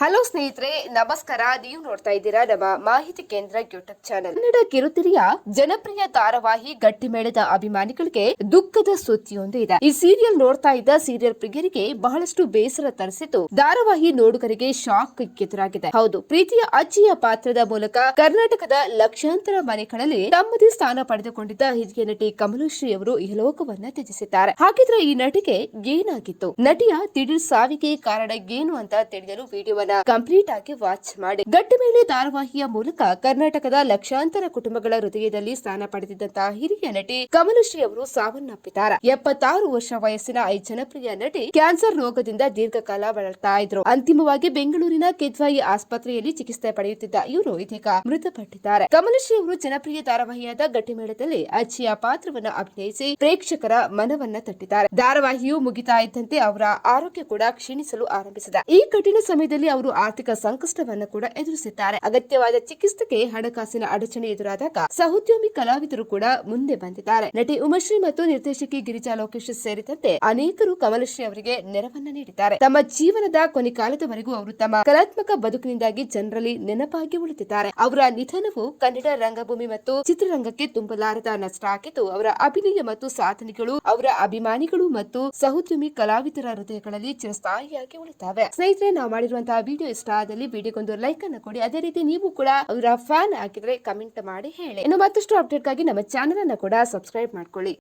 Hello ಸ್ನೇಹಿತರೆ, ನಮಸ್ಕಾರ. ನೀವು ನೋಡ್ತಾ ಇದ್ದೀರಾ ನಮ್ಮ ಮಾಹಿತಿ ಕೇಂದ್ರ ಯೂಟ್ಯೂಬ್ ಚಾನೆಲ್. ಕನ್ನಡ ಕಿರುತೆರೆಯ ಜನಪ್ರಿಯ ಧಾರಾವಾಹಿ ಗಟ್ಟಿಮೇಳದ ಅಭಿಮಾನಿಗಳಿಗೆ ದುಃಖದ ಸುದ್ದಿಯೊಂದು ಇದೆ. ಈ ಸೀರಿಯಲ್ ನೋಡ್ತಾ ಇದ್ದ ಸೀರಿಯಲ್ ಪ್ರಿಯರಿಗೆ ಬಹಳಷ್ಟು ಬೇಸರ ತರಿಸಿದ್ದು, ಧಾರಾವಾಹಿ ನೋಡುಗರಿಗೆ ಶಾಕ್ ಎದುರಾಗಿದೆ. ಹೌದು, ಪ್ರೀತಿಯ ಅಜ್ಜಿಯ ಪಾತ್ರದ ಮೂಲಕ ಕರ್ನಾಟಕದ ಲಕ್ಷಾಂತರ ಮನೆಗಳಲ್ಲಿ ತಮ್ಮದೇ ಸ್ಥಾನ ಪಡೆದುಕೊಂಡಿದ್ದ ಹಿರಿಯ ನಟಿ ಕಮಲಶ್ರೀ ಅವರು ಇಹಲೋಕವನ್ನ ತ್ಯಜಿಸಿದ್ದಾರೆ. ಹಾಗಿದ್ರೆ ಈ ನಟಿಗೆ ಏನಾಗಿತ್ತು? ನಟಿಯ ದಿಢೀರ್ ಸಾವಿಗೆ ಕಾರಣ ಏನು ಅಂತ ತಿಳಿಯಲು ವಿಡಿಯೋ ಕಂಪ್ಲೀಟ್ ಆಗಿ ವಾಚ್ ಮಾಡಿ. ಗಟ್ಟಿಮೇಳೆ ಧಾರಾವಾಹಿಯ ಮೂಲಕ ಕರ್ನಾಟಕದ ಲಕ್ಷಾಂತರ ಕುಟುಂಬಗಳ ಹೃದಯದಲ್ಲಿ ಸ್ಥಾನ ಪಡೆದಿದ್ದಂತಹ ಹಿರಿಯ ನಟಿ ಕಮಲಶ್ರೀ ಅವರು ಸಾವನ್ನಪ್ಪಿದ್ದಾರೆ. 76 ವರ್ಷ ವಯಸ್ಸಿನ ಈ ಜನಪ್ರಿಯ ನಟಿ ಕ್ಯಾನ್ಸರ್ ರೋಗದಿಂದ ದೀರ್ಘಕಾಲ ಬಳಲ್ತಾ ಇದ್ರು. ಅಂತಿಮವಾಗಿ ಬೆಂಗಳೂರಿನ ಕಿದ್ವಾಯಿ ಆಸ್ಪತ್ರೆಯಲ್ಲಿ ಚಿಕಿತ್ಸೆ ಪಡೆಯುತ್ತಿದ್ದ ಇವರು ಇದೀಗ ಮೃತಪಟ್ಟಿದ್ದಾರೆ. ಕಮಲಶ್ರೀ ಅವರು ಜನಪ್ರಿಯ ಧಾರಾವಾಹಿಯಾದ ಗಟ್ಟಿಮೇಳದಲ್ಲಿ ಅಜ್ಜಿಯ ಪಾತ್ರವನ್ನು ಅಭಿನಯಿಸಿ ಪ್ರೇಕ್ಷಕರ ಮನವನ್ನ ತಟ್ಟಿದ್ದಾರೆ. ಧಾರಾವಾಹಿಯು ಮುಗಿತಾ ಇದ್ದಂತೆ ಅವರ ಆರೋಗ್ಯ ಕೂಡ ಕ್ಷೀಣಿಸಲು ಆರಂಭಿಸಿದೆ. ಈ ಕಠಿಣ ಸಮಯದಲ್ಲಿ ಅವರು ಆರ್ಥಿಕ ಸಂಕಷ್ಟವನ್ನು ಕೂಡ ಎದುರಿಸಿದ್ದಾರೆ. ಅಗತ್ಯವಾದ ಚಿಕಿತ್ಸೆಗೆ ಹಣಕಾಸಿನ ಅಡಚಣೆ ಎದುರಾದಾಗ ಸಹೋದ್ಯಮಿ ಕಲಾವಿದರು ಕೂಡ ಮುಂದೆ ಬಂದಿದ್ದಾರೆ. ನಟಿ ಉಮಾಶ್ರೀ ಮತ್ತು ನಿರ್ದೇಶಕಿ ಗಿರಿಜಾ ಲೋಕೇಶ್ ಸೇರಿದಂತೆ ಅನೇಕರು ಕಮಲಶ್ರೀ ಅವರಿಗೆ ನೆರವನ್ನ ನೀಡಿದ್ದಾರೆ. ತಮ್ಮ ಜೀವನದ ಕೊನೆ ಕಾಲದವರೆಗೂ ಅವರು ತಮ್ಮ ಕಲಾತ್ಮಕ ಬದುಕಿನಿಂದಾಗಿ ಜನರಲ್ಲಿ ನೆನಪಾಗಿ ಉಳಿದಿದ್ದಾರೆ. ಅವರ ನಿಧನವು ಕನ್ನಡ ರಂಗಭೂಮಿ ಮತ್ತು ಚಿತ್ರರಂಗಕ್ಕೆ ತುಂಬಲಾರದ ನಷ್ಟ ಆಗಿದ್ದು, ಅವರ ಅಭಿನಯ ಮತ್ತು ಸಾಧನೆಗಳು ಅವರ ಅಭಿಮಾನಿಗಳು ಮತ್ತು ಸಹೋದ್ಯಮಿ ಕಲಾವಿದರ ಹೃದಯಗಳಲ್ಲಿ ಚಿರಸ್ಥಾಯಿಯಾಗಿ ಉಳಿತಾವೆ. ಸ್ನೇಹಿತರೆ, ನಾವು ಮಾಡಿರುವಂತಹ ವಿಡಿಯೋ ಇಷ್ಟ ಆದಲ್ಲಿ ವಿಡಿಯೋಗೊಂದು ಲೈಕ್ ಅನ್ನು ಕೊಡಿ. ಅದೇ ರೀತಿ ನೀವು ಕೂಡ ಅವರ ಫ್ಯಾನ್ ಆಗಿದ್ರೆ ಕಮೆಂಟ್ ಮಾಡಿ ಹೇಳಿ. ಇನ್ನು ಮತ್ತಷ್ಟು ಅಪ್ಡೇಟ್ಗಾಗಿ ನಮ್ಮ ಚಾನೆಲ್ ಅನ್ನು ಕೂಡ ಸಬ್ಸ್ಕ್ರೈಬ್ ಮಾಡ್ಕೊಳ್ಳಿ.